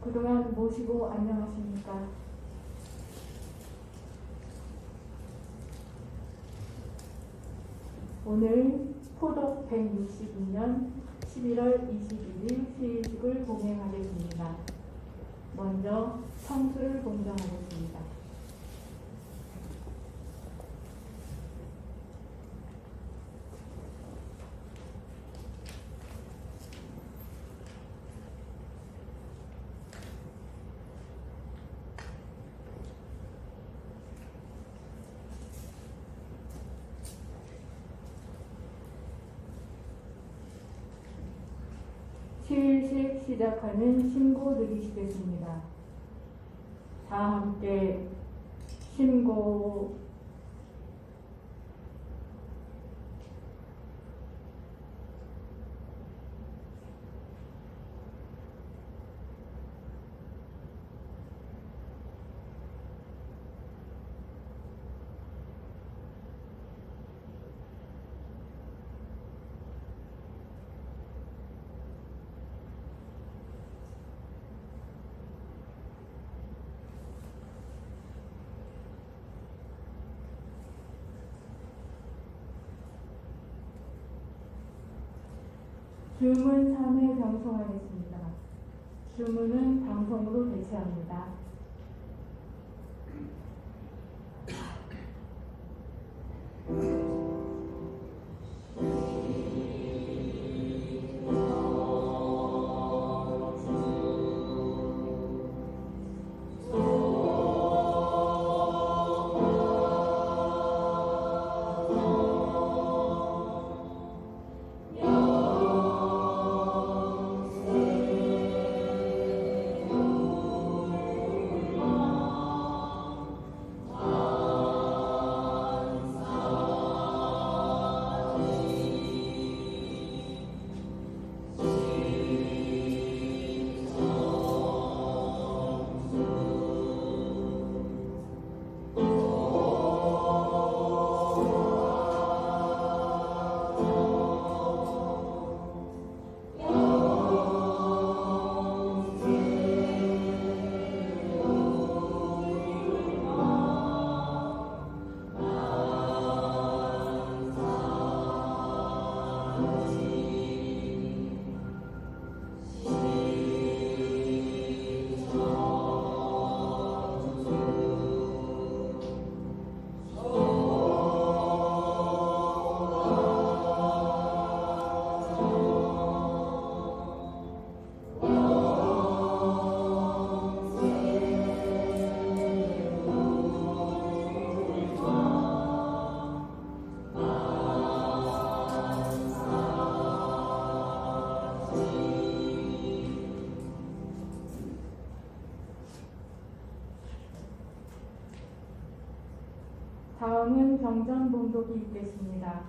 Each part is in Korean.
그동안 모시고 안녕하십니까? 오늘 포독 162년 11월 21일 시의식을 공행하겠습니다. 먼저 성수를 공정하겠습니다. 시의식 시작하는 신고 드리시겠습니다. 다 함께 신고. 주문 3회 병송하겠습니다. 주문은 방송으로 대체합니다. 다음은 병전 봉독이 있겠습니다.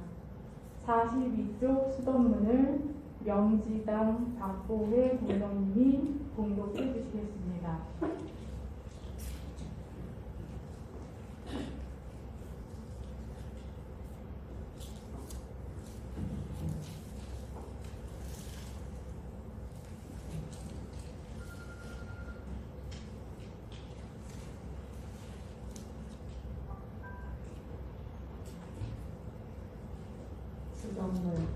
42쪽 수덕문을 명지당 박보회 공동님이 봉독해 주시겠습니다. 수덕문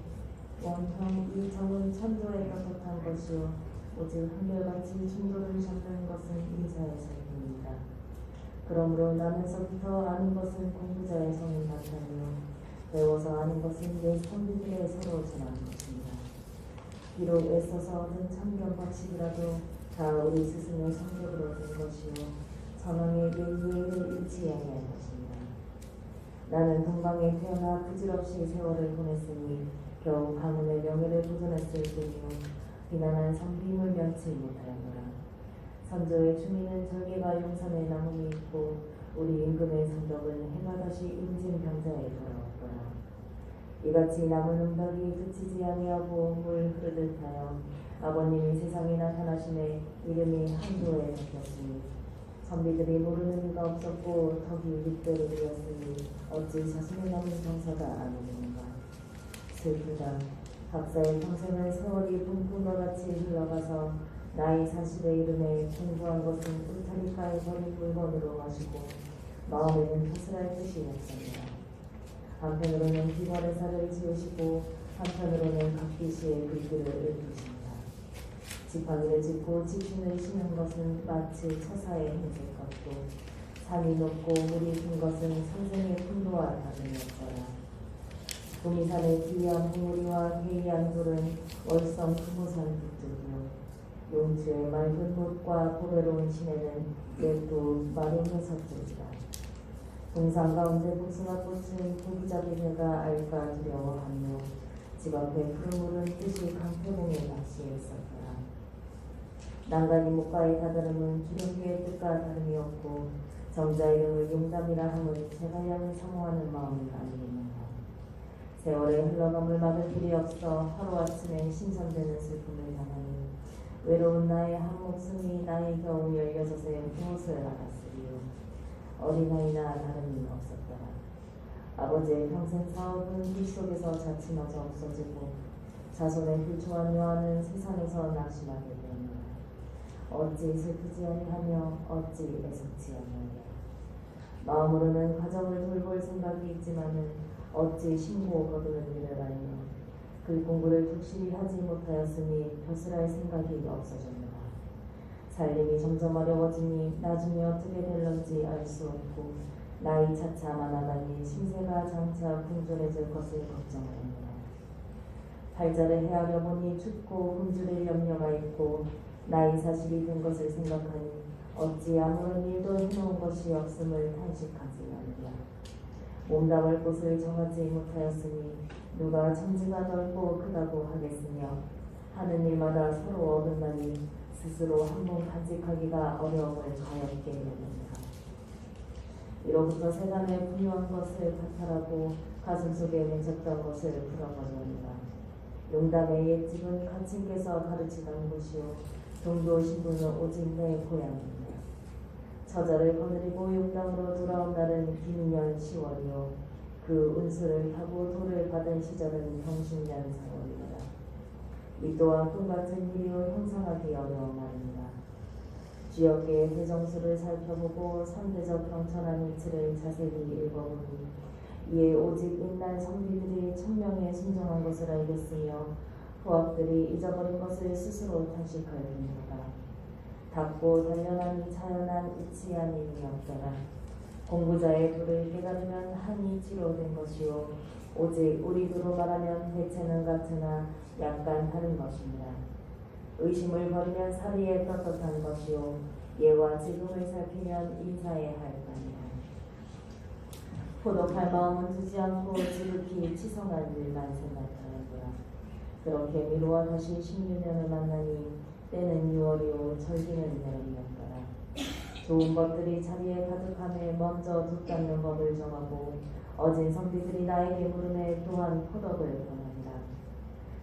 원형 이정은 천조에 떳떳한 것이요 오직 한결같이 충돌을 잡는 것은 인자의 성입니다. 그러므로 나면서부터 아는 것은 공부자의 성인 나타내요 배워서 아는 것은 옛 선비들의 서로 전하는 것입니다. 비록 애써서 얻은 참견 법칙이라도 다 우리 스승의 성격으로 된 것이요 선왕의 예의를 잃지 아니할 것입니다. 나는 동방에 태어나 부질없이 세월을 보냈으니 겨우 가문의 명예를 보존했을 뿐이요 비난한 선비임을 면치 못하였노라. 선조의 주민은 절개가 용산에 나무이 있고 우리 임금의 성덕은 해가 다시 임진병자에 돌아왔더라. 이같이 남은 음덕이 그치지 아니하고 물 흐르듯 하여 아버님이 세상에 나타나심에 이름이 한도에 적혔으니 선비들이 모르는 이가 없었고 덕이 윗대로 되었으니 어찌 자신의 남은 병사가 아니겠는가. 슬프다. 박사의 평생은 세월이 붕붕과 같이 흘러가서 나이 40에 이름에 공부한 것은 울타리가에 버린 물건으로 마시고 마음에는 탓을할 뜻이 없습니다. 한편으로는 비번의 살을 지으시고 한편으로는 각기시의 글귀를 읽으십니다. 지팡이를 짚고 지킨을 쉬는 것은 마치 처사의 행색 같고 산이 높고 물이 긴 것은 선생의 풍도와 다름이 없어라. 구미산의 기이한 봉우리와 해이한 돌은 월성 금호산 북쪽이요 용주의 맑은 못과 보배로운 시내는 맵도 마른 해석쪽이다. 동산 가운데 복숭아꽃은 고기잡이 배가 알까 두려워하며 집 앞에 푸른 물은 뜻이 강태공에 낚시에 있었더라. 난간이 목가의 다다름은 기름기의 뜻과 다름이 없고 정자 이름을 용담이라 함은 제갈량을 사모하는 마음이 아니겠는가. 세월의 흘러감을 막을 길이 없어 하루아침에 신선되는 슬픔을 당하니 외로운 나의 한 목숨이 나의 겨우 16에 무엇을 알았으리요. 어린아이나 다름이 없었더라. 아버지의 평생 사업은 길 속에서 자취마저 없어지고 자손의 불초한 여아는 세상에서 낙심하게 되었노라. 어찌 슬프지 아니하며 어찌 애석지 않느냐. 마음으로는 가정을 돌볼 생각이 있지만은 어찌 신고 거두는 일을 하며 글 공부를 독실히 하지 못하였으니 벼슬할 생각이 없어졌노라. 살림이 점점 어려워지니 나중에 어떻게 될런지 알 수 없고 나이 차차 많아가니 심세가 장차 궁존해질 것을 걱정하였노라. 팔자를 헤아려 보니 춥고 굶주릴 염려가 있고 나이 40이 된 것을 생각하니 어찌 아무런 일도 해놓은 것이 없음을 탄식하지 않으랴. 몸담을 곳을 정하지 못하였으니 누가 천지가 넓고 크다고 하겠으며 하는 일마다 서로 어긋나니 스스로 한 번 간직하기가 어려움을 가엽게 되느니라. 이로부터 세간에 부유한 것을 파탈하고 가슴속에 맺혔던 것을 풀어버리니라. 용담의 옛집은 가친께서 가르치던 곳이요 동도 신부는 오직 내 고향이니라. 처자를 거느리고 용담으로 돌아온 날은 김년 10월이요 그 운수를 타고 돌을 받은 시절은 경신년 4월이라. 이 또한 꿈같은 일이요 형상하기 어려운 말입니다. 주역계의 대정수를 살펴보고 상대적 경천한 이치를 자세히 읽어보니 이에 오직 옛날 선비들이 천명에 순종한 것을 알겠으며 후학들이 잊어버린 것을 스스로 탄식할 뿐이다. 닫고 단련하니 자연한 이치한 일이 없더라. 공부자의 도를 깨달으면 한 이치로 된 것이요 오직 우리 도로 말하면 대체는 같으나 약간 다른 것입니다. 의심을 버리면 사리에 떳떳한 것이요 예와 지금을 살피면 인사에 할 바니라. 포독할 마음은 두지 않고 지극히 치성한 일만 생각하였더라. 그렇게 미루어 다시 16년을 만나니 때는 6월이요 절기는 여름이었더라. 좋은 것들이 자리에 가득함에 먼저 돋닿는 법을 정하고 어진 선비들이 나에게 물음에 또한 포덕을 권한다.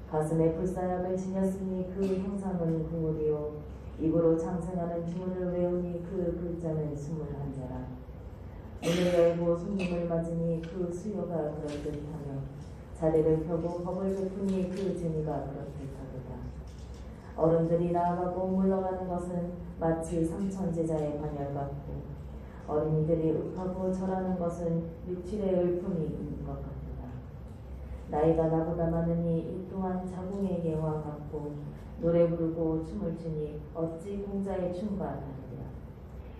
가슴에 불사약을 지녔으니 그 형상은 궁울이요 입으로 장생하는 주문을 외우니 그 글자는 21자라. 문을 열고 손님을 맞으니 그 수요가 그럴듯하며 자리를 펴고 법을 베푸니 그 재미가 그럴듯하도다. 어른들이 나아가고 물러가는 것은 마치 삼천제자의 반열 같고 어린이들이 욱하고 절하는 것은 6, 7의 을품이 있는 것 같도다. 나이가 나보다 많으니 이 또한 자궁의 예와 같고 노래 부르고 춤을 추니 어찌 공자의 춤과 다르랴.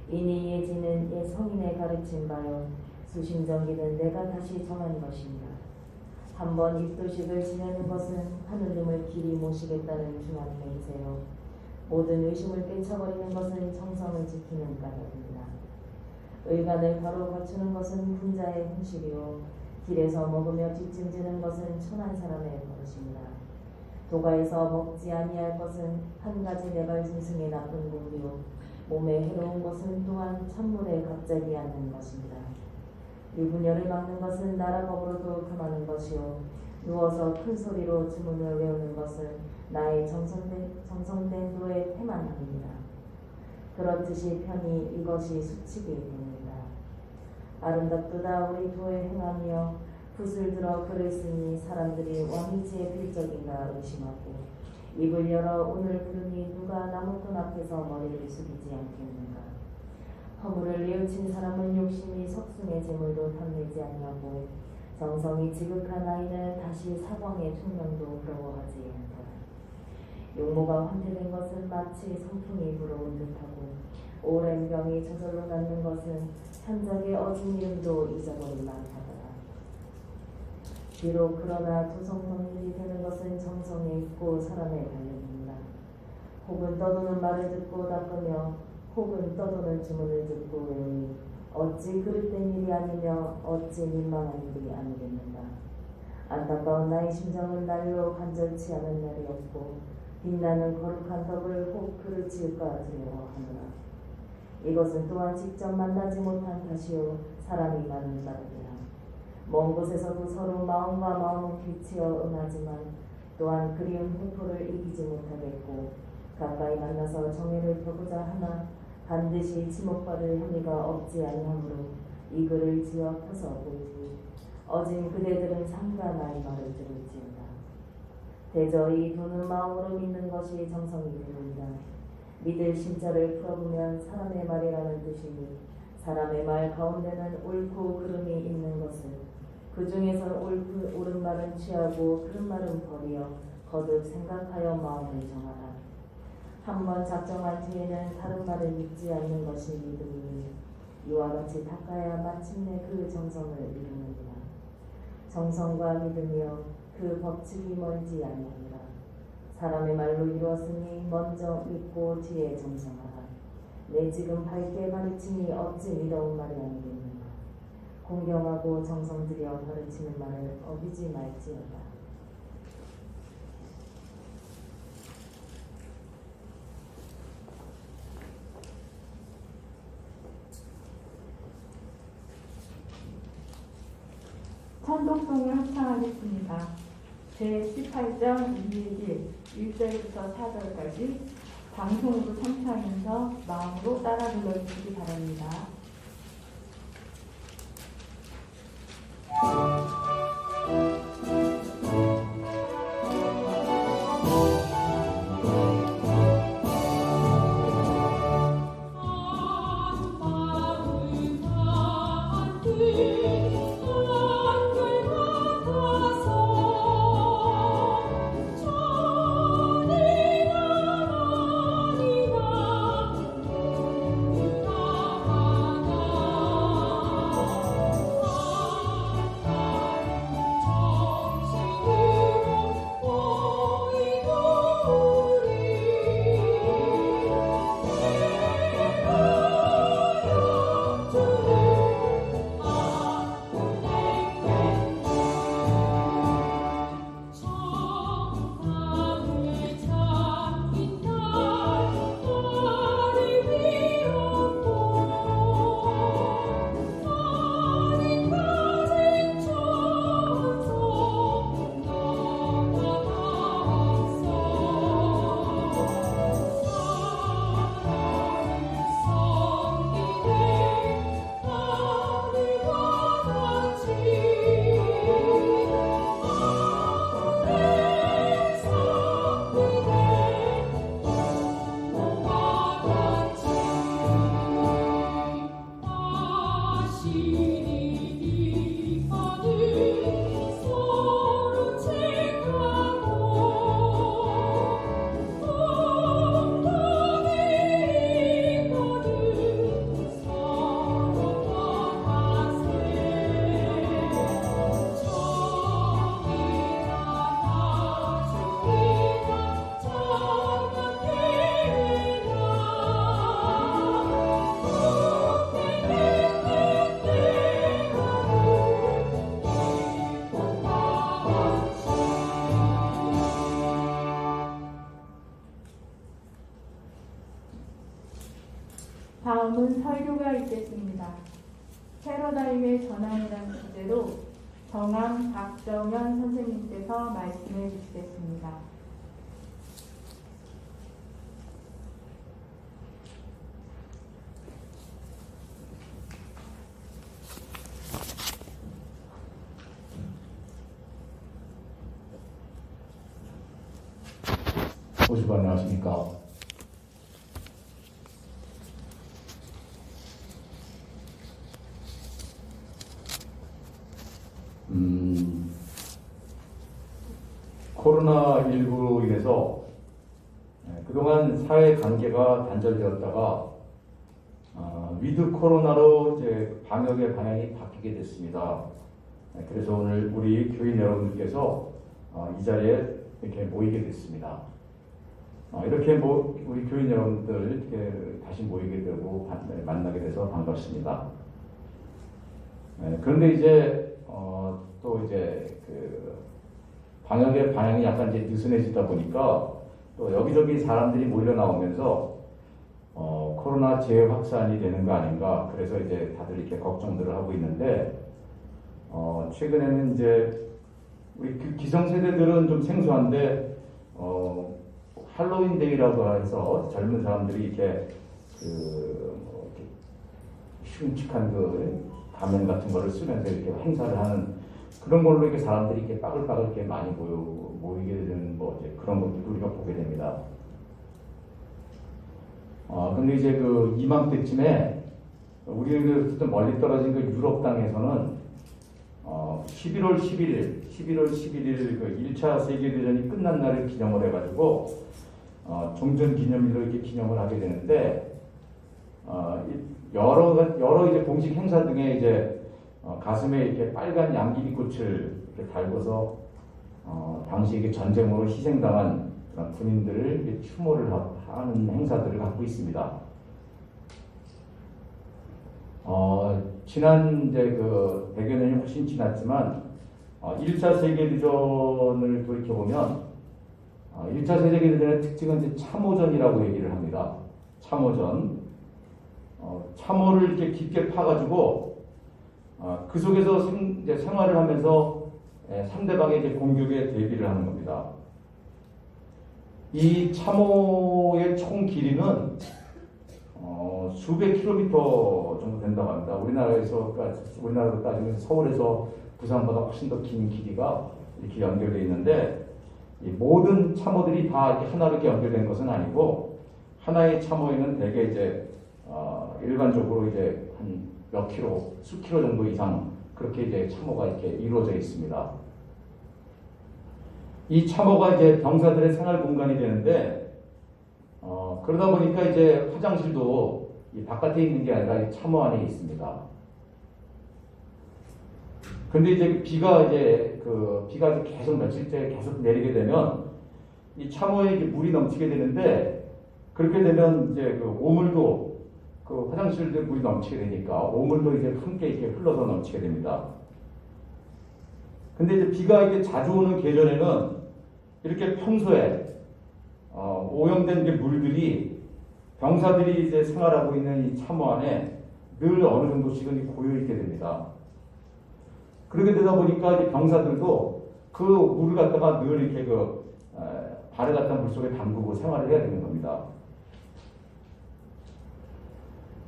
이니 예지는 옛 성인의 가르친 바요 수심정기는 내가 다시 정한 것입니다. 한번 입도식을 지내는 것은 하느님을 길이 모시겠다는 중한 맹세요 모든 의심을 깨쳐버리는 것은 정성을 지키는 까닭입니다. 의관을 바로 갖추는 것은 군자의 형식이요 길에서 먹으며 뒷짐지는 것은 천한 사람의 버릇입니다. 도가에서 먹지 아니할 것은 한 가지 네발 짐승의 나쁜 공기요 몸에 해로운 것은 또한 찬물에 갑자기 앉는 것입니다. 유분열을 막는 것은 나라 법으로도 금하는 것이요 누워서 큰 소리로 주문을 외우는 것은 나의 정성된 도의 태만함입니다. 그렇듯이 편히 이것이 수칙이 됩니다. 아름답도다 우리 도의 행하며 붓을 들어 글을 쓰니 사람들이 왕이지의 필적인가 의심하고 입을 열어 오늘 부르니 누가 나무꾼 앞에서 머리를 숙이지 않겠는가. 허물을 뉘우친 사람은 욕심이 석순의 재물도 탐내지 아니하고 정성이 지극한 아이는 다시 사방의 총명도 부러워하지 않더라. 용모가 환태된 것은 마치 선풍이 불어온 듯하고 오랜 병이 저절로 낫는 것은 현적의 어진 이름도 잊어버릴 만하더라. 비록 그러나 도성망일이 되는 것은 정성에 있고 사람의 달려입니다. 혹은 떠도는 말을 듣고 닦으며 혹은 떠도는 주문을 듣고 외우니 어찌 그릇된 일이 아니며 어찌 민망한 일이 아니겠는가. 안타까운 나의 심정은 날로 간절치 않은 날이 없고 빛나는 거룩한 덕을 혹 그르칠까 두려워하노라. 이것은 또한 직접 만나지 못한 탓이요 사람이 많은 따름이라. 먼 곳에서도 서로 마음과 마음은 비치어 응하지만 또한 그리운 회포를 이기지 못하겠고 가까이 만나서 정의를 펴고자 하나 반드시 지목받을 혐의가 없지 아니하므로 이 글을 지어 펴서 보이니 어진 그대들은 삼가 나의 말을 들을지어다. 대저 이 도는 마음으로 믿는 것이 정성이 되느니라. 믿을 심자를 풀어보면 사람의 말이라는 뜻이니 사람의 말 가운데는 옳고 그름이 있는 것을 그 중에서 옳은 말은 취하고 그른 말은 버리어 거듭 생각하여 마음을 정하라. 한번 작정한 뒤에는 다른 말을 믿지 않는 것이 믿음이니 이와 같이 닦아야 마침내 그 정성을 이루느니라. 정성과 믿음이여 그 법칙이 멀지 아니하니라. 사람의 말로 이루었으니 먼저 믿고 뒤에 정성하라. 내 지금 밝게 가르치니 어찌 믿어온 말이 아니겠는가. 공경하고 정성 들여 가르치는 말을 어기지 말지어다. 천독송을 합창하겠습니다. 제18장 2의 1절부터 4절까지 방송으로 참여하면서 마음으로 따라 불러주시기 바랍니다. 다음은 설교가 있겠습니다. 패러다임의 전환이라는 주제로 정암 박정현 선생님께서 말씀해 주시겠습니다. 보시고 안녕하십니까. 코로나19로 인해서 그동안 사회 관계가 단절되었다가 위드 코로나로 이제 방역의 방향이 바뀌게 됐습니다. 그래서 오늘 우리 교인 여러분들께서 이 자리에 이렇게 모이게 됐습니다. 이렇게 우리 교인 여러분들 이렇게 다시 모이게 되고 만나게 돼서 반갑습니다. 그런데 이제 또 이제 그 방역의 방향이 약간 이제 느슨해지다 보니까 또 여기저기 사람들이 몰려 나오면서 코로나 재확산이 되는 거 아닌가, 그래서 이제 다들 이렇게 걱정들을 하고 있는데 최근에는 이제 우리 그 기성세대들은 좀 생소한데 할로윈데이라고 해서 젊은 사람들이 이렇게 이렇게 흉측한 그 가면 같은 거를 쓰면서 이렇게 행사를 하는 그런 걸로 이렇게 사람들이 이렇게 빠글빠글 이렇게 많이 모이게 되는 뭐 이제 그런 것들도 우리가 보게 됩니다. 근데 이제 그 이맘때쯤에 우리 좀 멀리 떨어진 그 유럽 땅에서는 11월 11일 그 1차 세계대전이 끝난 날을 기념을 해가지고 종전 기념일로 이렇게 기념을 하게 되는데 여러 이제 공식 행사 등에 이제 가슴에 이렇게 빨간 양귀비꽃을 이렇게 달고서 당시 이게 전쟁으로 희생당한 그런 군인들을 추모를 하는 행사들을 갖고 있습니다. 지난 이제 그 100여 년이 훨씬 지났지만 1차 세계대전을 돌이켜보면 1차 세계대전의 특징은 이제 참호전이라고 얘기를 합니다. 참호전. 참호를 이렇게 깊게 파가지고 그 속에서 이제 생활을 하면서 상대방의 이제 공격에 대비를 하는 겁니다. 이 참호의 총 길이는 수백 킬로미터 정도 된다고 합니다. 우리나라로 따지면 서울에서 부산보다 훨씬 더 긴 길이가 이렇게 연결되어 있는데, 이 모든 참호들이 다 이렇게 하나로 이렇게 연결된 것은 아니고, 하나의 참호에는 대개 이제 일반적으로 이제 한 몇 킬로, 수 킬로 정도 이상 그렇게 이제 참호가 이렇게 이루어져 있습니다. 이 참호가 이제 병사들의 생활 공간이 되는데, 그러다 보니까 이제 화장실도 이 바깥에 있는 게 아니라 이 참호 안에 있습니다. 근데 이제 비가 계속 며칠째 계속 내리게 되면 이 참호에 이제 물이 넘치게 되는데, 그렇게 되면 이제 그 오물도 그 화장실들 물이 넘치게 되니까 오물도 이제 함께 이렇게 흘러서 넘치게 됩니다. 근데 이제 비가 이렇게 자주 오는 계절에는 이렇게 평소에 오염된 게 물들이 병사들이 이제 생활하고 있는 이 참호 안에 늘 어느 정도씩은 고여 있게 됩니다. 그렇게 되다 보니까 이제 병사들도 그 물을 갖다가 늘 이렇게 발을 갖다 물 속에 담그고 생활을 해야 되는 겁니다.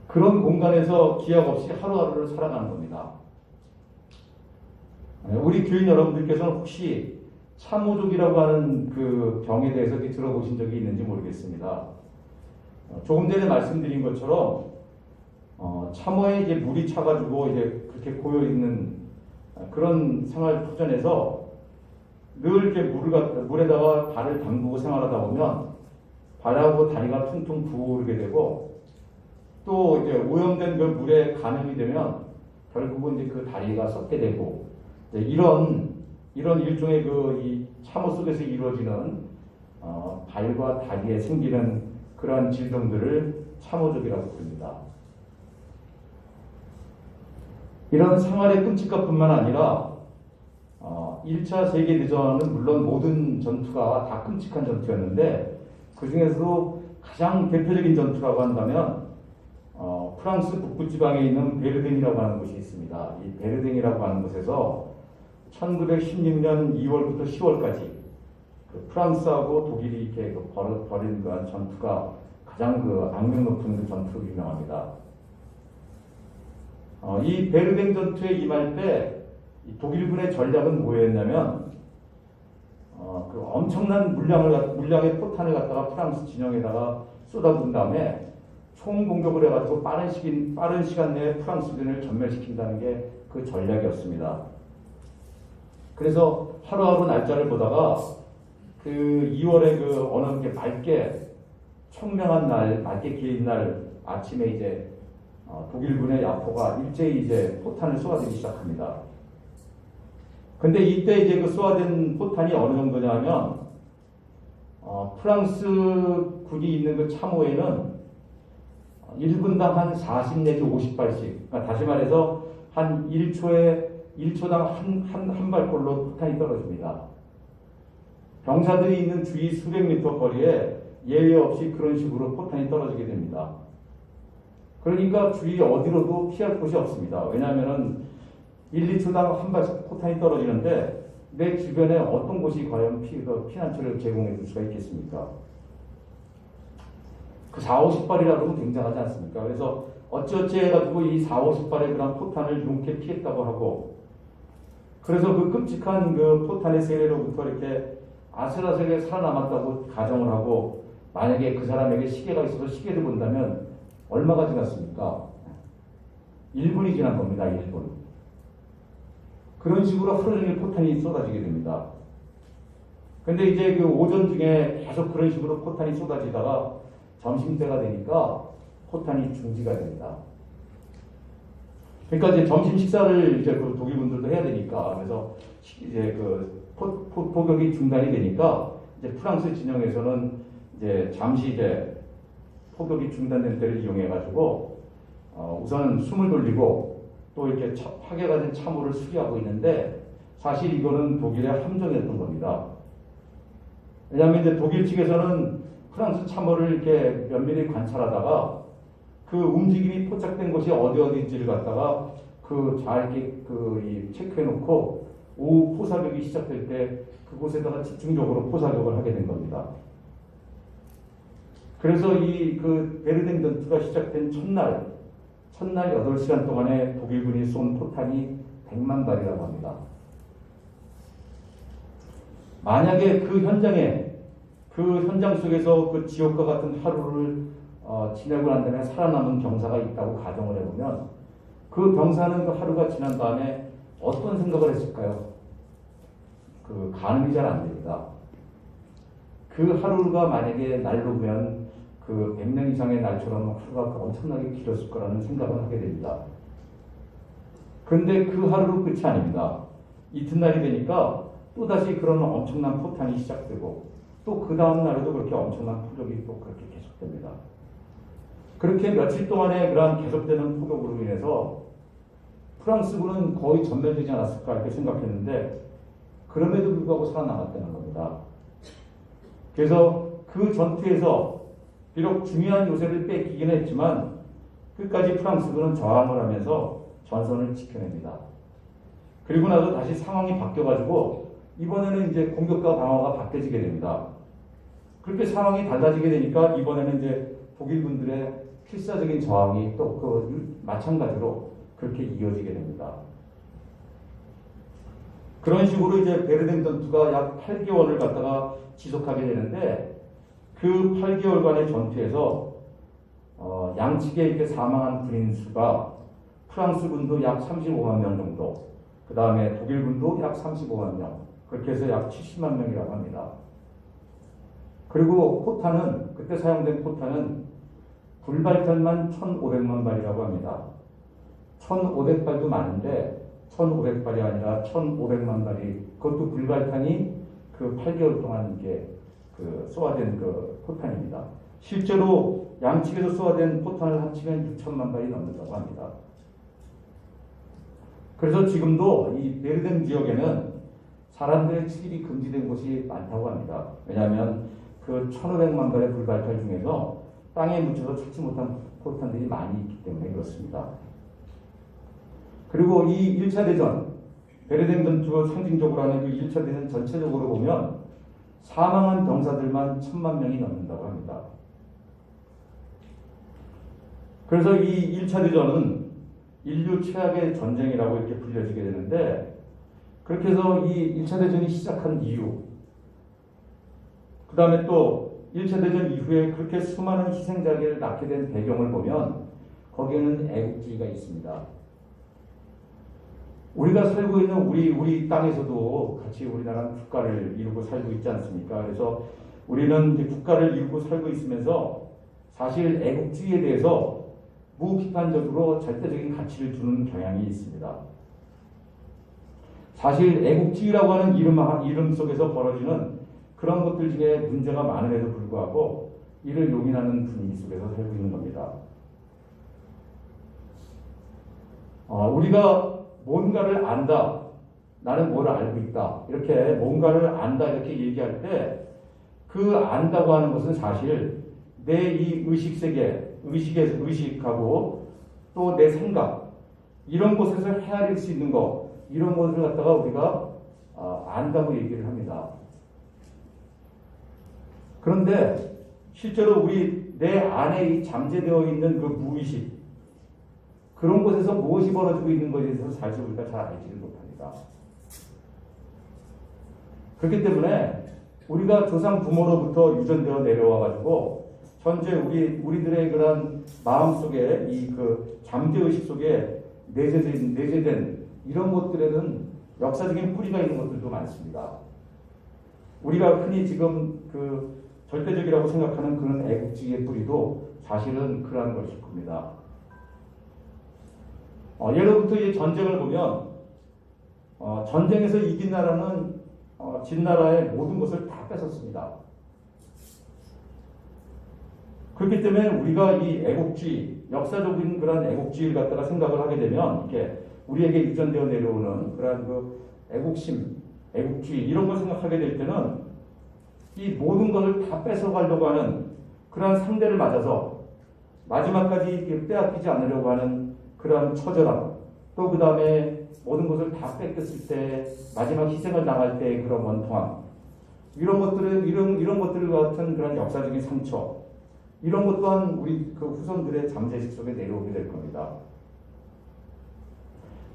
그런 공간에서 기약 없이 하루하루를 살아가는 겁니다. 우리 교인 여러분들께서는 혹시 참호족이라고 하는 그 병에 대해서 들어보신 적이 있는지 모르겠습니다. 조금 전에 말씀드린 것처럼 참호에 이제 물이 차가지고 이제 그렇게 고여 있는 그런 생활 터전에서 늘 이렇게 물에다가 발을 담그고 생활하다 보면 발하고 다리가 퉁퉁 부어오르게 되고, 또 이제 오염된 그 물에 감염이 되면 결국은 이제 그 다리가 썩게 되고, 이런 일종의 이 참호 속에서 이루어지는 발과 다리에 생기는 그러한 질병들을 참호족이라고 부릅니다. 이런 생활의 끔찍함뿐만 아니라 1차 세계대전은 물론 모든 전투가 다 끔찍한 전투였는데, 그 중에서도 가장 대표적인 전투라고 한다면 프랑스 북부지방에 있는 베르댕이라고 하는 곳이 있습니다. 이 베르댕이라고 하는 곳에서 1916년 2월부터 10월까지 그 프랑스하고 독일이 이렇게 벌인 그런 전투가 가장 악명 높은 그 전투로 유명합니다. 이 베르댕 전투에 임할 때 이 독일군의 전략은 뭐였냐면 그 엄청난 물량의 포탄을 갖다가 프랑스 진영에다가 쏟아부은 다음에 총 공격을 해가지고 빠른 시간 내에 프랑스군을 전멸시킨다는 게 그 전략이었습니다. 그래서 하루하루 날짜를 보다가 그 2월에 그 어느 게 맑게 청명한 날, 맑게 개인 날 아침에 이제 독일군의 야포가 일제히 이제 포탄을 쏘아대기 시작합니다. 근데 이때 이제 그 쏘아댄 포탄이 어느 정도냐면 프랑스 군이 있는 그 참호에는 1분당 한 40 내지 50발씩, 그러니까 다시 말해서 한 1초당 한 발꼴로 포탄이 떨어집니다. 병사들이 있는 주위 수백 미터 거리에 예외 없이 그런 식으로 포탄이 떨어지게 됩니다. 그러니까 주위 어디로도 피할 곳이 없습니다. 왜냐하면 1, 2초당 한 발씩 포탄이 떨어지는데 내 주변에 어떤 곳이 과연 피난처를 제공해 줄 수가 있겠습니까? 그 4, 50발이라도 굉장하지 않습니까? 그래서 어찌어찌 해가지고 이 4, 50발의 그런 포탄을 용케 피했다고 하고, 그래서 그 끔찍한 그 포탄의 세례로부터 이렇게 아슬아슬하게 살아남았다고 가정을 하고, 만약에 그 사람에게 시계가 있어서 시계를 본다면 얼마가 지났습니까? 1분이 지난 겁니다. 1분. 그런 식으로 하루 종일 포탄이 쏟아지게 됩니다. 근데 이제 그 오전 중에 계속 그런 식으로 포탄이 쏟아지다가 점심때가 되니까 포탄이 중지가 됩니다. 그러니까 이제 점심 식사를 이제 그 독일군들도 해야 되니까, 그래서 이제 그 포격이 중단이 되니까 이제 프랑스 진영에서는 이제 잠시 이제 포격이 중단된 때를 이용해가지고 우선 숨을 돌리고 또 이렇게 파괴가 된 참호를 수리하고 있는데, 사실 이거는 독일의 함정이었던 겁니다. 왜냐하면 이제 독일 측에서는 프랑스 참호를 이렇게 면밀히 관찰하다가 그 움직임이 포착된 곳이 어디인지를 갖다가 잘 이렇게 체크해놓고 오후 포사격이 시작될 때 그곳에다가 집중적으로 포사격을 하게 된 겁니다. 그래서 그 베르덴 전투가 시작된 첫날 8시간 동안에 독일군이 쏜 포탄이 100만 발이라고 합니다. 만약에 그 현장 속에서 그 지옥과 같은 하루를 지내고 난 다음에 살아남은 병사가 있다고 가정을 해보면, 그 병사는 그 하루가 지난 다음에 어떤 생각을 했을까요? 그 가늠이 잘 안 됩니다. 그 하루가 만약에 날로면 그 100년 이상의 날처럼 하루가 엄청나게 길었을 거라는 생각을 하게 됩니다. 그런데 그 하루로 끝이 아닙니다. 이튿날이 되니까 또다시 그런 엄청난 포탄이 시작되고, 또 그 다음 날에도 그렇게 엄청난 포격이 또 그렇게 계속됩니다. 그렇게 며칠 동안의 그러한 계속되는 포격으로 인해서 프랑스군은 거의 전멸되지 않았을까 이렇게 생각했는데, 그럼에도 불구하고 살아남았다는 겁니다. 그래서 그 전투에서 비록 중요한 요새를 뺏기긴 했지만 끝까지 프랑스군은 저항을 하면서 전선을 지켜냅니다. 그리고 나서 다시 상황이 바뀌어가지고 이번에는 이제 공격과 방어가 바뀌어지게 됩니다. 그렇게 상황이 달라지게 되니까 이번에는 이제 독일군들의 필사적인 저항이 또 마찬가지로 그렇게 이어지게 됩니다. 그런 식으로 이제 베르덴 전투가 약 8개월을 갖다가 지속하게 되는데, 그 8개월간의 전투에서 양측에 이렇게 사망한 군인 수가 프랑스군도 약 35만 명 정도, 그 다음에 독일군도 약 35만 명, 그렇게 해서 약 70만 명이라고 합니다. 그리고 포탄은, 그때 사용된 포탄은 불발탄만 1,500만 발이라고 합니다. 1,500발도 많은데 1,500발이 아니라 1,500만 발이, 그것도 불발탄이 그 8개월 동안 이게 쏘아된 그 포탄입니다. 실제로 양측에서 쏘아된 포탄을 합치면 6천만 발이 넘는다고 합니다. 그래서 지금도 이 베르덴 지역에는 사람들의 출입이 금지된 곳이 많다고 합니다. 왜냐하면 그 1,500만 발의 불발탄 중에서 땅에 묻혀서 찾지 못한 포탄들이 많이 있기 때문에 그렇습니다. 그리고 이 1차 대전, 베르덴 전투가 상징적으로 하는 그 1차 대전 전체적으로 보면 사망한 병사들만 1,000만 명이 넘는다고 합니다. 그래서 이 1차 대전은 인류 최악의 전쟁이라고 이렇게 불려지게 되는데, 그렇게 해서 이 1차 대전이 시작한 이유, 다음에 또 1차 대전 이후에 그렇게 수많은 희생자를 낳게 된 배경을 보면 거기에는 애국주의가 있습니다. 우리가 살고 있는 우리 땅에서도 같이 우리나라는 국가를 이루고 살고 있지 않습니까? 그래서 우리는 이제 국가를 이루고 살고 있으면서 사실 애국주의에 대해서 무비판적으로 절대적인 가치를 두는 경향이 있습니다. 사실 애국주의라고 하는 이름 속에서 벌어지는 그런 것들 중에 문제가 많음에도 불구하고 이를 용인하는 분위기 속에서 살고 있는 겁니다. 우리가 뭔가를 안다, 나는 뭐를 알고 있다, 이렇게 뭔가를 안다 이렇게 얘기할 때 그 안다고 하는 것은 사실 내 이 의식세계, 의식하고 또 내 생각 이런 곳에서 헤아릴 수 있는 거 이런 것을 갖다가 우리가 안다고 얘기를 합니다. 그런데 실제로 내 안에 이 잠재되어 있는 그 무의식 그런 곳에서 무엇이 벌어지고 있는 것에 대해서 사실 우리가 잘 알지를 못합니다. 그렇기 때문에 우리가 조상 부모로부터 유전되어 내려와 가지고 현재 우리들의 그런 마음 속에 이 그 잠재의식 속에 내재된 이런 것들에는 역사적인 뿌리가 있는 것들도 많습니다. 우리가 흔히 지금 그 절대적이라고 생각하는 그런 애국주의의 뿌리도 사실은 그러한 것일 겁니다. 예로부터 이제 전쟁을 보면 전쟁에서 이긴 나라는 진 나라의 모든 것을 다 뺏었습니다. 그렇기 때문에 우리가 이 애국주의, 역사적인 그런 애국주의를 갖다가 생각을 하게 되면 이렇게 우리에게 유전되어 내려오는 그런 그 애국심, 애국주의 이런 걸 생각하게 될 때는 이 모든 것을 다 뺏어가려고 하는 그러한 상대를 맞아서 마지막까지 빼앗기지 않으려고 하는 그러한 처절함, 또 그 다음에 모든 것을 다 뺏겼을 때 마지막 희생을 당할 때의 그런 원통함, 이런 것들 같은 그런 역사적인 상처, 이런 것 또한 우리 그 후손들의 잠재식 속에 내려오게 될 겁니다.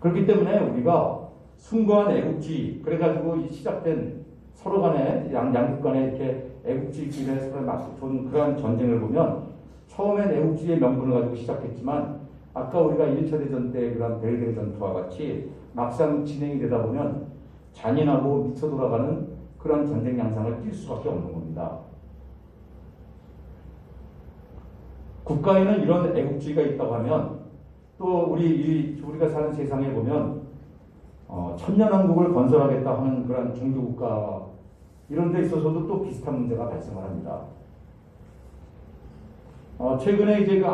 그렇기 때문에 우리가 숭고한 애국주의, 그래가지고 시작된 서로 간에 양국 간에 이렇게 애국주의끼리 서로 맞붙은 그런 전쟁을 보면 처음엔 애국주의의 명분을 가지고 시작했지만 아까 우리가 1차 대전 때 그런 베르링 전투와 같이 막상 진행이 되다 보면 잔인하고 미쳐 돌아가는 그런 전쟁 양상을 띌 수밖에 없는 겁니다. 국가에는 이런 애국주의가 있다고 하면 또 우리가 사는 세상에 보면 천년왕국을 건설하겠다 하는 그런 종교국가 이런 데 있어서도 또 비슷한 문제가 발생을 합니다. 최근에 이제 그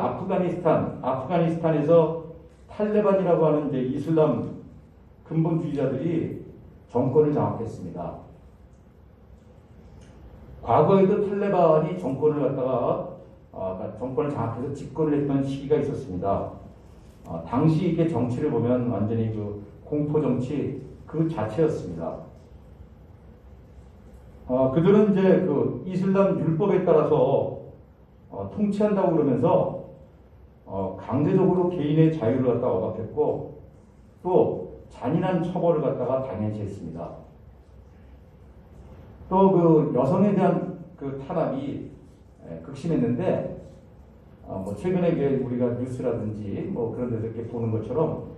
아프가니스탄에서 탈레반이라고 하는 이제 이슬람 근본주의자들이 정권을 장악했습니다. 과거에도 탈레반이 정권을 장악해서 집권을 했던 시기가 있었습니다. 당시 이렇게 정치를 보면 완전히 그 공포 정치 그 자체였습니다. 그들은 이제 그 이슬람 율법에 따라서 통치한다고 그러면서 강제적으로 개인의 자유를 갖다가 억압했고 또 잔인한 처벌을 갖다가 당연시 했습니다. 또 그 여성에 대한 그 탄압이 극심했는데 최근에 우리가 뉴스라든지 그런 데서 이렇게 보는 것처럼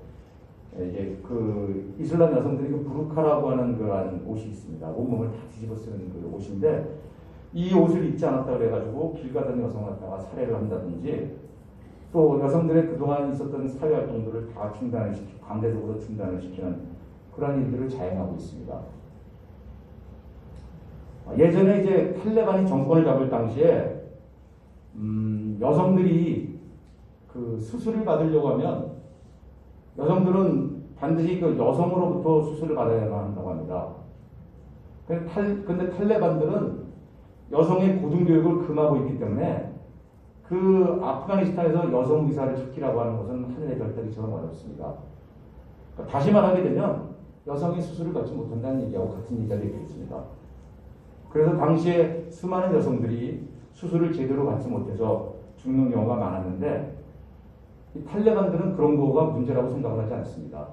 이제 그 이슬람 여성들이 그 부르카라고 하는 그런 옷이 있습니다. 온몸을 다 뒤집어 쓰는 그 옷인데 이 옷을 입지 않았다 그래가지고 길 가던 여성을 갖다가 살해를 한다든지 또 여성들의 그동안 있었던 사회 활동들을 다 중단을 시키고 강제적으로 중단을 시키는 그런 일들을 자행하고 있습니다. 예전에 이제 탈레반이 정권을 잡을 당시에 여성들이 그 수술을 받으려고 하면 여성들은 반드시 그 여성으로부터 수술을 받아야만 한다고 합니다. 근데 탈레반들은 여성의 고등교육을 금하고 있기 때문에 그 아프가니스탄에서 여성 의사를 찾기라고 하는 것은 하늘의 별따기처럼 어렵습니다. 그러니까 다시 말하게 되면 여성이 수술을 받지 못한다는 얘기하고 같은 얘기가 되겠습니다. 그래서 당시에 수많은 여성들이 수술을 제대로 받지 못해서 죽는 경우가 많았는데 이 탈레반들은 그런 거가 문제라고 생각을 하지 않습니다.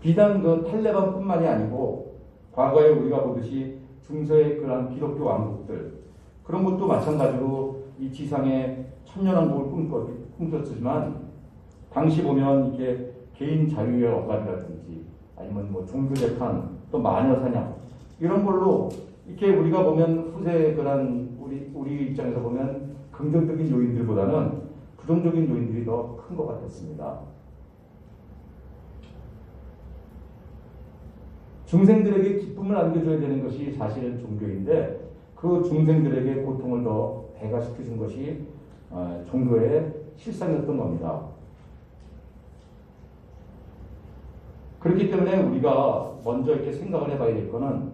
비단 그 탈레반뿐만이 아니고 과거에 우리가 보듯이 중세의 그런 기독교 왕국들 그런 것도 마찬가지로 이 지상에 천년왕국을 꿈꿨지만 당시 보면 이게 개인 자유의 억압이라든지 아니면 뭐 종교 재판 또 마녀 사냥 이런 걸로 이렇게 우리가 보면 후세의 그런 우리 입장에서 보면 긍정적인 요인들보다는 부정적인 요인들이 더 큰 것 같았습니다. 중생들에게 기쁨을 안겨줘야 되는 것이 사실은 종교인데 그 중생들에게 고통을 더 배가시켜준 것이 종교의 실상이었던 겁니다. 그렇기 때문에 우리가 먼저 이렇게 생각을 해봐야 될 것은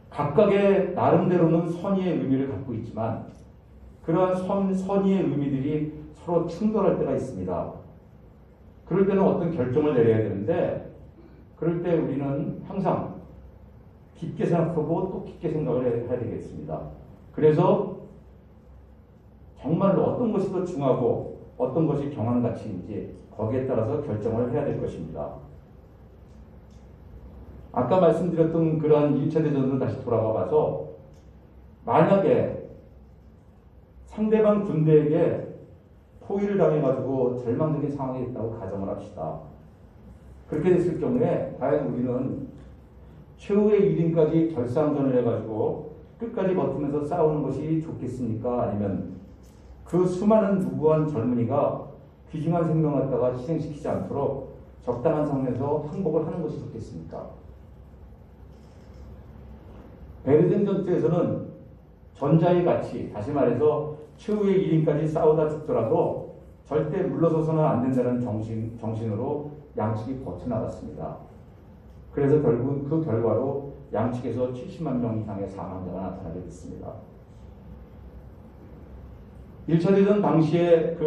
각각의 나름대로는 선의의 의미를 갖고 있지만 그러한 선의의 의미들이 서로 충돌할 때가 있습니다. 그럴 때는 어떤 결정을 내려야 되는데 그럴 때 우리는 항상 깊게 생각하고 또 깊게 생각을 해야 되겠습니다. 그래서 정말로 어떤 것이 더 중하고 어떤 것이 경한 가치인지 거기에 따라서 결정을 해야 될 것입니다. 아까 말씀드렸던 그런 1차 대전으로 다시 돌아가 봐서 만약에 상대방 군대에게 포위를 당해가지고 절망적인 상황에 있다고 가정을 합시다. 그렇게 됐을 경우에 과연 우리는 최후의 1인까지 결상전을 해가지고 끝까지 버티면서 싸우는 것이 좋겠습니까? 아니면 그 수많은 무고한 젊은이가 귀중한 생명을 갖다가 희생시키지 않도록 적당한 상황에서 항복을 하는 것이 좋겠습니까? 베르든 전투에서는 전자의 가치, 다시 말해서 최후의 1인까지 싸우다 죽더라도 절대 물러서서는 안 된다는 정신으로 양측이 버텨나갔습니다. 그래서 결국 그 결과로 양측에서 70만 명 이상의 사망자가 나타나게 됐습니다. 1차 대전 당시에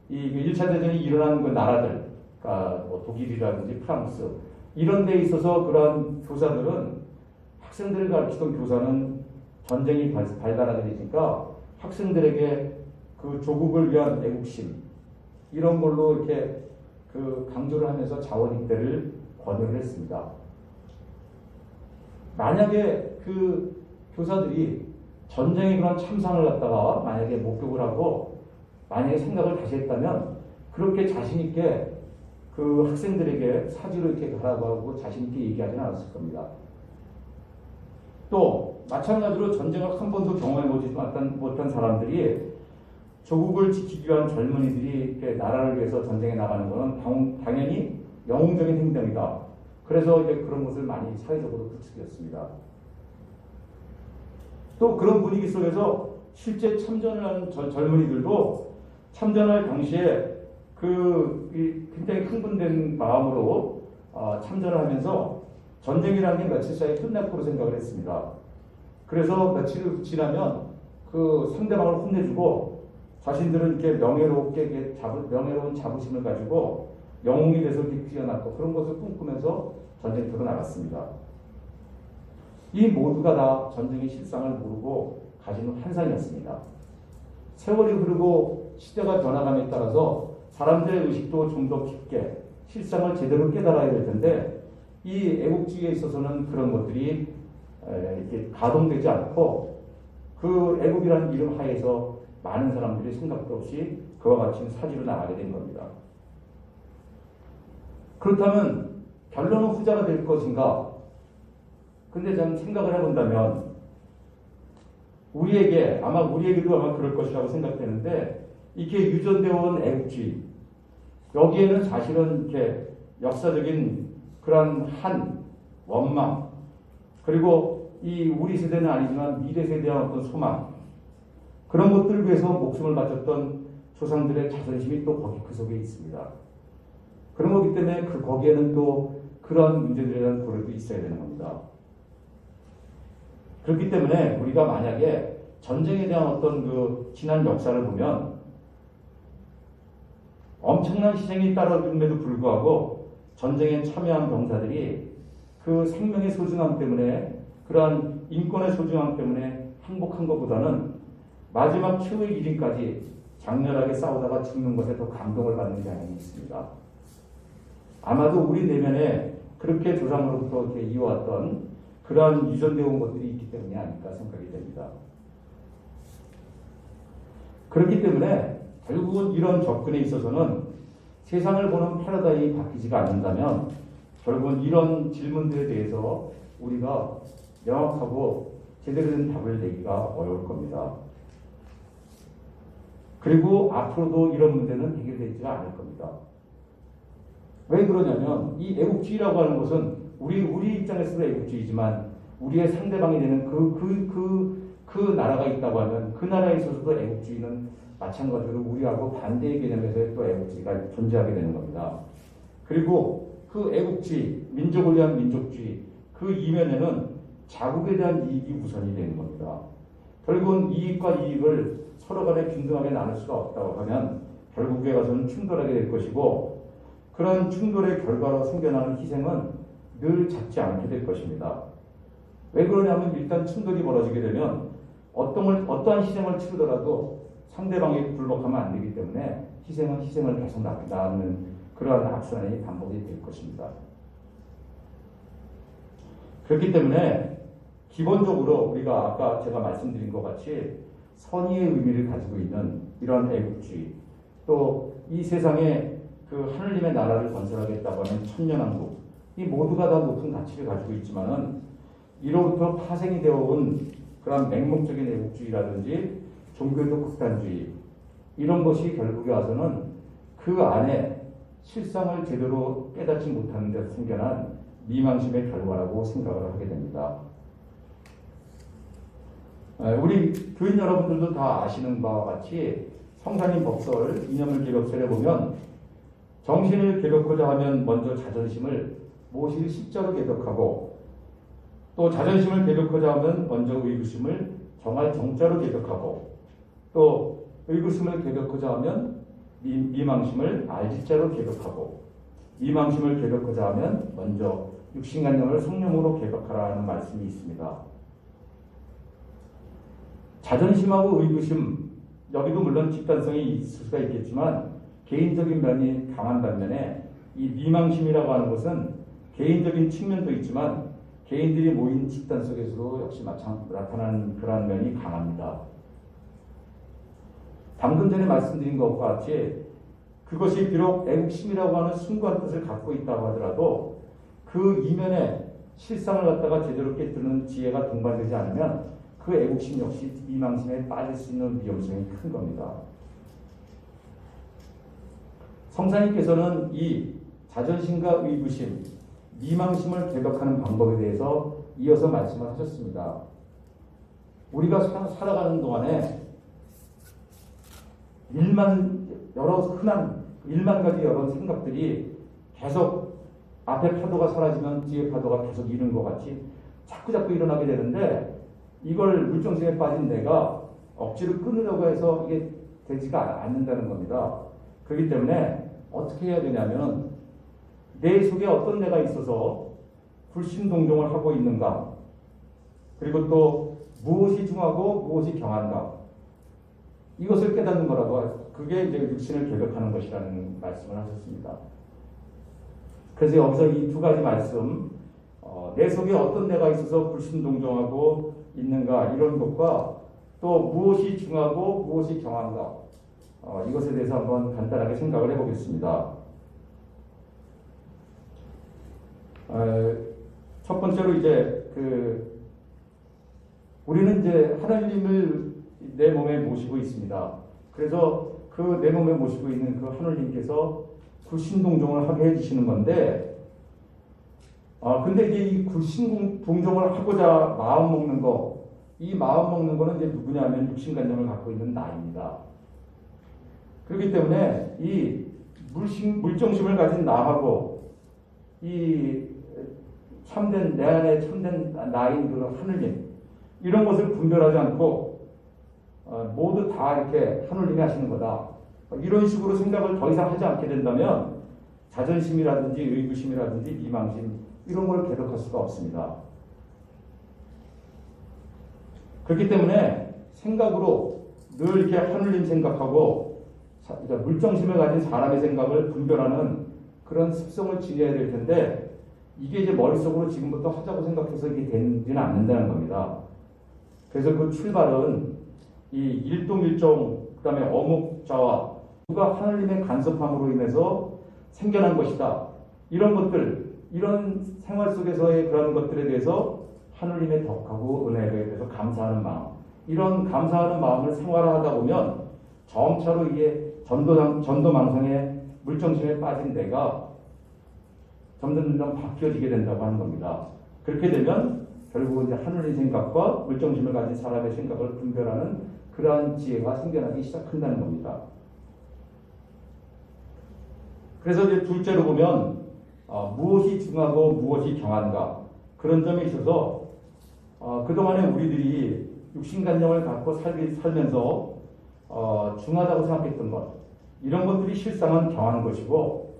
1차 대전이 일어난 그 나라들, 그러니까 뭐 독일이라든지 프랑스, 이런 데 있어서 그런 교사들은 학생들을 가르치던 교사는 전쟁이 발발하게 되니까 학생들에게 그 조국을 위한 애국심, 이런 걸로 이렇게 강조를 하면서 자원입대를 권유를 했습니다. 만약에 그 교사들이 전쟁의 그런 참상을 갖다가 만약에 목격을 하고 만약에 생각을 다시 했다면 그렇게 자신있게 그 학생들에게 사지로 이렇게 가라고 하고 자신있게 얘기하지는 않았을 겁니다. 또 마찬가지로 전쟁을 한 번도 경험해보지 못한 사람들이 조국을 지키기 위한 젊은이들이 이렇게 나라를 위해서 전쟁에 나가는 것은 당연히 영웅적인 행동이다. 그래서 이제 그런 것을 많이 사회적으로 부추겼습니다. 또 그런 분위기 속에서 실제 참전을 하는 젊은이들도 참전할 당시에 굉장히 흥분된 마음으로 참전을 하면서 전쟁이라는 게 며칠 사이에 끝날 거로 생각을 했습니다. 그래서 며칠 지나면 그 상대방을 혼내주고 자신들은 이렇게 명예로운 자부심을 가지고 영웅이 돼서 이렇게 뛰어났고 그런 것을 꿈꾸면서 전쟁터로 나갔습니다. 이 모두가 다 전쟁의 실상을 모르고 가지는 환상이었습니다. 세월이 흐르고 시대가 변화감에 따라서 사람들의 의식도 좀 더 깊게 실상을 제대로 깨달아야 될 텐데 이 애국주의에 있어서는 그런 것들이 이렇게 가동되지 않고 그 애국이라는 이름 하에서 많은 사람들이 생각도 없이 그와 같이 사지로 나가게 된 겁니다. 그렇다면 결론은 후자가 될 것인가? 근데 저는 생각을 해본다면 우리에게도 아마 그럴 것이라고 생각되는데 이게 유전되어 온 애국주의 여기에는 사실은 이렇게 역사적인 그런 한 원망 그리고 우리 세대는 아니지만 미래 세대에 대한 어떤 소망 그런 것들을 위해서 목숨을 바쳤던 조상들의 자존심이 또 거기 그 속에 있습니다. 그런 거기 때문에 거기에는 또 그런 문제들에 대한 고려도 있어야 되는 겁니다. 그렇기 때문에 우리가 만약에 전쟁에 대한 어떤 그 지난 역사를 보면 엄청난 희생이 따라줌에도 불구하고 전쟁에 참여한 병사들이 그 생명의 소중함 때문에 그러한 인권의 소중함 때문에 항복한 것보다는 마지막 최후의 1인까지 장렬하게 싸우다가 죽는 것에 더 감동을 받는 경향이 있습니다. 아마도 우리 내면에 그렇게 조상으로부터 이렇게 이어왔던 그러한 유전되어 온 것들이 있기 때문이 아닐까 생각이 됩니다. 그렇기 때문에 결국은 이런 접근에 있어서는 세상을 보는 패러다임이 바뀌지가 않는다면 결국은 이런 질문들에 대해서 우리가 명확하고 제대로 된 답을 내기가 어려울 겁니다. 그리고 앞으로도 이런 문제는 해결되지가 않을 겁니다. 왜 그러냐면 이 애국주의라고 하는 것은 우리 입장에서도 애국주의지만 우리의 상대방이 되는 그 나라가 있다고 하면 그 나라에 있어서도 애국주의는 마찬가지로 우리하고 반대의 개념에서의 또 애국주의가 존재하게 되는 겁니다. 그리고 그 애국주의, 민족을 위한 민족주의, 그 이면에는 자국에 대한 이익이 우선이 되는 겁니다. 결국은 이익과 이익을 서로 간에 균등하게 나눌 수가 없다고 하면 결국에 가서는 충돌하게 될 것이고 그런 충돌의 결과로 생겨나는 희생은 늘 작지 않게 될 것입니다. 왜 그러냐면 일단 충돌이 벌어지게 되면 어떠한 희생을 치르더라도 상대방이 불복하면 안 되기 때문에 희생은 희생을 계속 나누는 그러한 악순환이 반복이 될 것입니다. 그렇기 때문에 기본적으로 우리가 아까 제가 말씀드린 것 같이 선의의 의미를 가지고 있는 이런 애국주의 또 이 세상에 그 하느님의 나라를 건설하겠다고 하는 천년왕국 이 모두가 다 높은 가치를 가지고 있지만은 이로부터 파생이 되어 온 그런 맹목적인 애국주의라든지 종교적 극단주의 이런 것이 결국에 와서는 그 안에 실상을 제대로 깨닫지 못하는 데서 생겨난 미망심의 결과라고 생각을 하게 됩니다. 우리 교인 여러분들도 다 아시는 바와 같이 성산인 법설, 이념을 개벽설에 보면 정신을 개벽하자 하면 먼저 자존심을 모실 십자로 개벽하고 또 자존심을 개벽하자 하면 먼저 의구심을 정할 정자로 개벽하고 또 의구심을 개벽하자 하면 미망심을 알지자로 개벽하고 미망심을 개벽하자 하면 먼저 육신관념을 성령으로 개벽하라는 말씀이 있습니다. 자존심하고 의구심 여기도 물론 집단성이 있을 수가 있겠지만 개인적인 면이 강한 반면에 이 미망심이라고 하는 것은 개인적인 측면도 있지만 개인들이 모인 집단 속에서도 역시 나타나는 그러한 면이 강합니다. 방금 전에 말씀드린 것과 같이 그것이 비록 애국심이라고 하는 숭고한 뜻을 갖고 있다고 하더라도 그 이면에 실상을 갖다가 제대로 깨뜨리는 지혜가 동반되지 않으면 그 애국심 역시 미망심에 빠질 수 있는 위험성이 큰 겁니다. 성사님께서는 이 자존심과 의구심, 미망심을 개벽하는 방법에 대해서 이어서 말씀을 하셨습니다. 우리가 살아가는 동안에 일만 가지 여러 생각들이 계속 앞에 파도가 사라지면 뒤에 파도가 계속 이는 것 같이 자꾸 일어나게 되는데 이걸 물정심에 빠진 내가 억지로 끊으려고 해서 이게 되지가 않는다는 겁니다. 그렇기 때문에 어떻게 해야 되냐면 내 속에 어떤 내가 있어서 불신동종을 하고 있는가 그리고 또 무엇이 중하고 무엇이 경한가 이것을 깨닫는 거라고 그게 이제 육신을 개벽하는 것이라는 말씀을 하셨습니다. 그래서 여기서 이 두 가지 말씀 내 속에 어떤 내가 있어서 불신동종하고 있는가 이런 것과 또 무엇이 중하고 무엇이 경한가 이것에 대해서 한번 간단하게 생각을 해보겠습니다. 첫 번째로 이제 우리는 이제 하나님을 내 몸에 모시고 있습니다. 그래서 그 내 몸에 모시고 있는 그 하나님께서 불신동종을 하게 해주시는 건데 근데 이제 이 불신동종을 하고자 마음 먹는 거, 이 마음 먹는 거는 이제 누구냐면 육신관념을 갖고 있는 나입니다. 그렇기 때문에 이 물정심을 가진 나하고 이 참된 내 안에 참된 나인 그 하느님 이런 것을 분별하지 않고 모두 다 이렇게 하느님이 하시는 거다. 이런 식으로 생각을 더 이상 하지 않게 된다면 자존심이라든지 의구심이라든지 미망심 이런 걸 개벽할 수가 없습니다. 그렇기 때문에 생각으로 늘 이렇게 하느님 생각하고 물정심을 가진 사람의 생각을 분별하는 그런 습성을 지녀야 될 텐데 이게 이제 머릿속으로 지금부터 하자고 생각해서 이게 되지는 않는다는 겁니다. 그래서 그 출발은 이 일동일종, 그 다음에 어묵자와 누가 하느님의 간섭함으로 인해서 생겨난 것이다. 이런 것들, 이런 생활 속에서의 그런 것들에 대해서 하느님의 덕하고 은혜에 대해서 감사하는 마음, 이런 감사하는 마음을 생활하다 보면 점차로 이게 전도망상의 물정심에 빠진 내가 점점 바뀌어지게 된다고 하는 겁니다. 그렇게 되면 결국은 이제 하늘의 생각과 물정심을 가진 사람의 생각을 분별하는 그러한 지혜가 생겨나기 시작한다는 겁니다. 그래서 이제 둘째로 보면 무엇이 중하고 무엇이 경한가, 그런 점에 있어서 그동안에 우리들이 육신관념을 갖고 살면서 중하다고 생각했던 것, 이런 것들이 실상은 경한 것이고,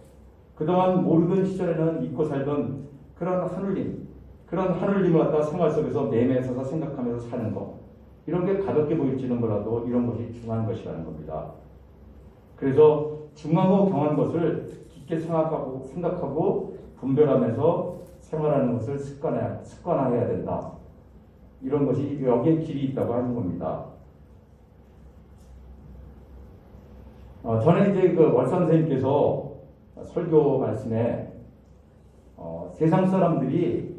그동안 모르던 시절에는 믿고 살던 그런 하늘님을 갖다 생활 속에서 매매해서 생각하면서 사는 것, 이런 게 가볍게 보일지는 몰라도 이런 것이 중한 것이라는 겁니다. 그래서 중하고 경한 것을 깊게 생각하고 분별하면서 생활하는 것을 습관화해야 된다. 이런 것이 여기에 길이 있다고 하는 겁니다. 전에 이제 그 월산 선생님께서 설교 말씀에 세상 사람들이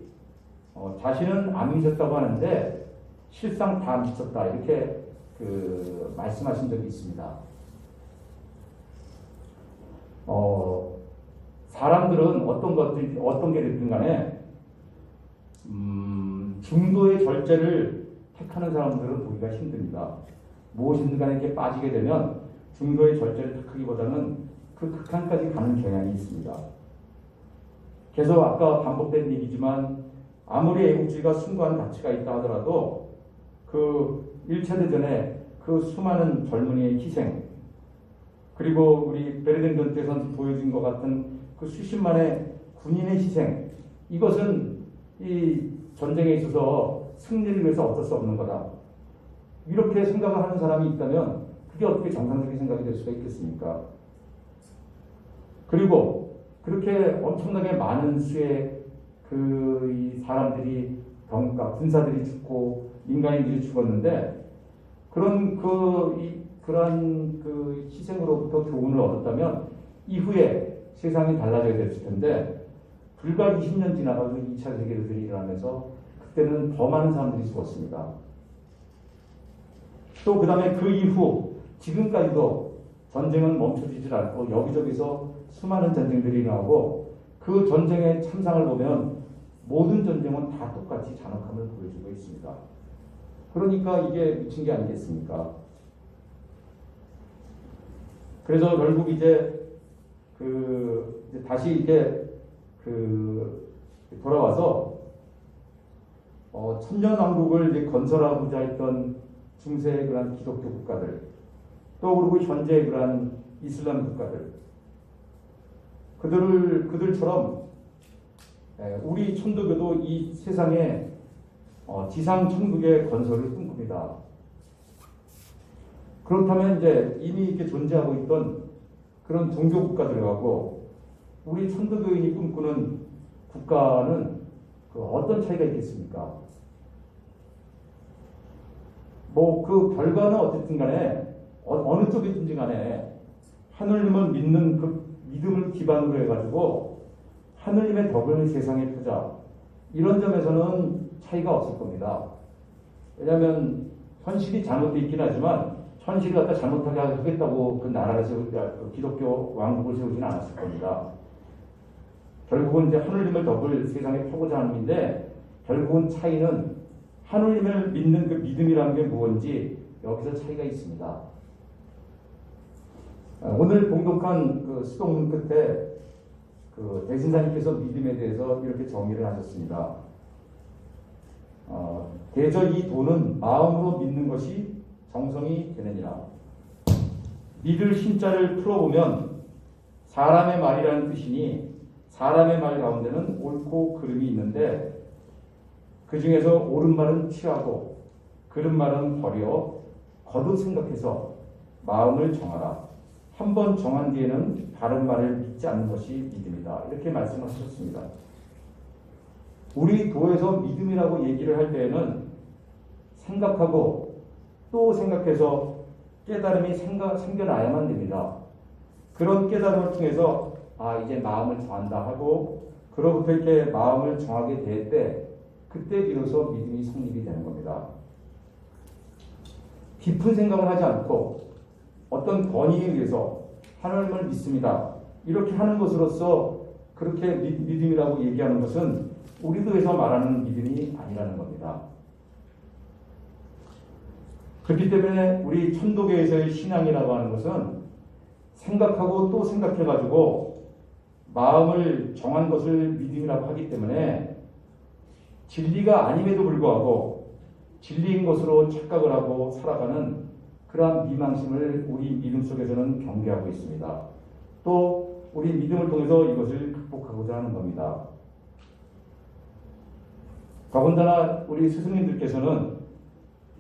자신은 안 미쳤다고 하는데 실상 다 미쳤다, 이렇게 그 말씀하신 적이 있습니다. 사람들은 어떤 게 됐든 간에 중도의 절제를 택하는 사람들은 보기가 힘듭니다. 무엇이든 간에 이렇게 빠지게 되면 중도의 절제를 택하기보다는 그 극한까지 가는 경향이 있습니다. 계속 아까 반복된 얘기지만 아무리 애국주의가 숭고한 가치가 있다 하더라도 그 1차 대전에 그 수많은 젊은이의 희생, 그리고 우리 베르린 전투에서 보여진 것 같은 그 수십만의 군인의 희생, 이것은 이 전쟁에 있어서 승리를 위해서 어쩔 수 없는 거다. 이렇게 생각을 하는 사람이 있다면 그게 어떻게 정상적인 생각이 될 수가 있겠습니까? 그리고 그렇게 엄청나게 많은 수의 이 사람들이 군사들이 죽고 민간인들이 죽었는데 그러한 그 희생으로부터 교훈을 얻었다면 이후에 세상이 달라져야 됐을 텐데, 불과 20년 지나가서 2차 세계대전이 일어나면서 그때는 더 많은 사람들이 죽었습니다. 또 그 다음에 그 이후 지금까지도 전쟁은 멈춰지질 않고 여기저기서 수많은 전쟁들이 일어나고, 그 전쟁의 참상을 보면 모든 전쟁은 다 똑같이 잔혹함을 보여주고 있습니다. 그러니까 이게 미친 게 아니겠습니까? 그래서 결국 이제 다시 이렇게 돌아와서 천년왕국을 이제 건설하고자 했던 중세의 그런 기독교 국가들, 또 그리고 현재의 그런 이슬람 국가들, 그들처럼 우리 천도교도 이 세상에 지상 천국의 건설을 꿈꿉니다. 그렇다면 이제 이미 이렇게 존재하고 있던 그런 종교 국가들하고 우리 천도교인이 꿈꾸는 국가는 어떤 차이가 있겠습니까? 뭐 그 결과는 어쨌든 간에 어느 쪽이든지 간에 하느님을 믿는 그 믿음을 기반으로 해가지고 하느님의 덕을 세상에 펴자, 이런 점에서는 차이가 없을 겁니다. 왜냐하면 현실이 잘못되어 있긴 하지만 현실을 갖다 잘못하게 하겠다고 그 나라를 기독교 왕국을 세우지는 않았을 겁니다. 결국은 이제 하느님의 덕을 세상에 펴고자 하는 일인데, 결국은 차이는 하느님을 믿는 그 믿음이라는 게 무엇인지 여기서 차이가 있습니다. 오늘 봉독한 그 수동문 끝에 그 대신사님께서 믿음에 대해서 이렇게 정의를 하셨습니다. 대저 이 도는 마음으로 믿는 것이 정성이 되느니라. 믿을 신자를 풀어보면 사람의 말이라는 뜻이니 사람의 말 가운데는 옳고 그름이 있는데 그 중에서 옳은 말은 취하고 그른 말은 버려 거듭 생각해서 마음을 정하라. 한번 정한 뒤에는 다른 말을 믿지 않는 것이 믿음이다. 이렇게 말씀하셨습니다. 우리 도에서 믿음이라고 얘기를 할 때에는 생각하고 또 생각해서 깨달음이 생겨나야만 됩니다. 그런 깨달음을 통해서 이제 마음을 정한다 하고 그로부터 이렇게 마음을 정하게 될 때 그때 비로소 믿음이 성립이 되는 겁니다. 깊은 생각을 하지 않고 어떤 권위에 의해서 하나님을 믿습니다. 이렇게 하는 것으로서 그렇게 믿음이라고 얘기하는 것은 우리 도에서 말하는 믿음이 아니라는 겁니다. 그렇기 때문에 우리 천도교에서의 신앙이라고 하는 것은 생각하고 또 생각해가지고 마음을 정한 것을 믿음이라고 하기 때문에 진리가 아님에도 불구하고 진리인 것으로 착각을 하고 살아가는 그러한 미망심을 우리 믿음 속에서는 경계하고 있습니다. 또 우리 믿음을 통해서 이것을 극복하고자 하는 겁니다. 더군다나 우리 스승님들께서는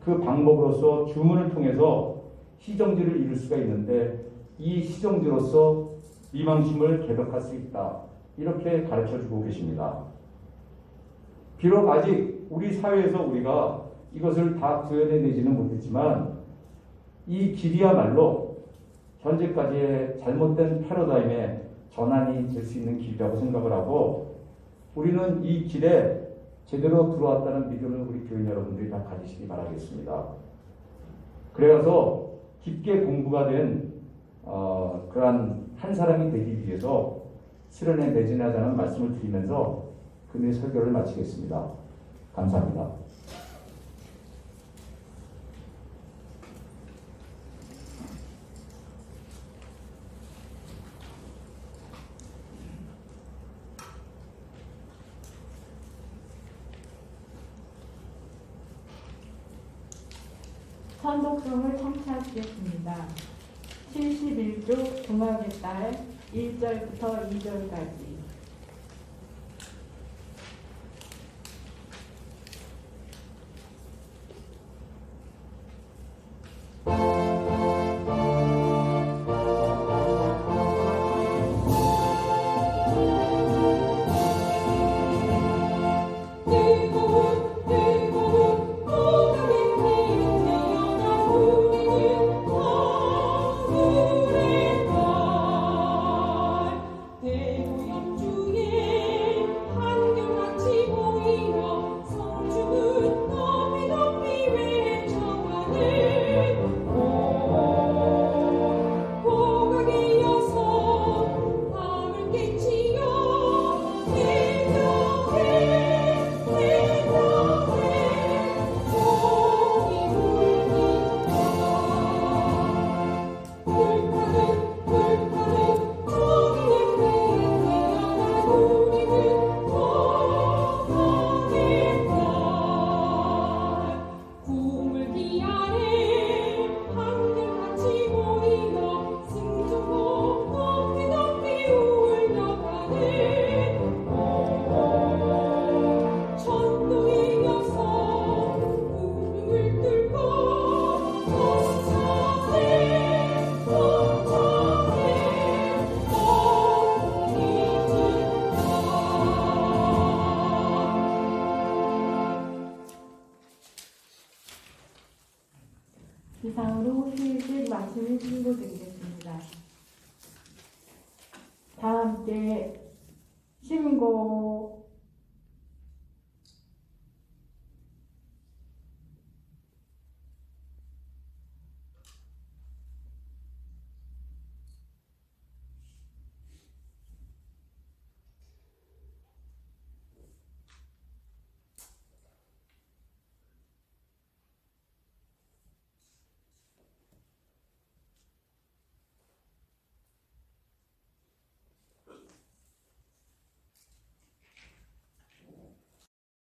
그 방법으로서 주문을 통해서 시정지를 이룰 수가 있는데 이 시정지로서 미망심을 개벽할 수 있다. 이렇게 가르쳐주고 계십니다. 비록 아직 우리 사회에서 우리가 이것을 다 구현해내지는 못했지만 이 길이야말로 현재까지의 잘못된 패러다임의 전환이 될 수 있는 길이라고 생각을 하고 우리는 이 길에 제대로 들어왔다는 믿음을 우리 교인 여러분들이 다 가지시기 바라겠습니다. 그래서 깊게 공부가 된 그러한 한 사람이 되기 위해서 실현에 매진하자는 말씀을 드리면서 금요일 설교를 마치겠습니다. 감사합니다. 선독송을 청취하시겠습니다. 71조 동학의 딸 1절부터 2절까지. 이상으로 휴일식 마침을 신고드리겠습니다. 다 함께 신고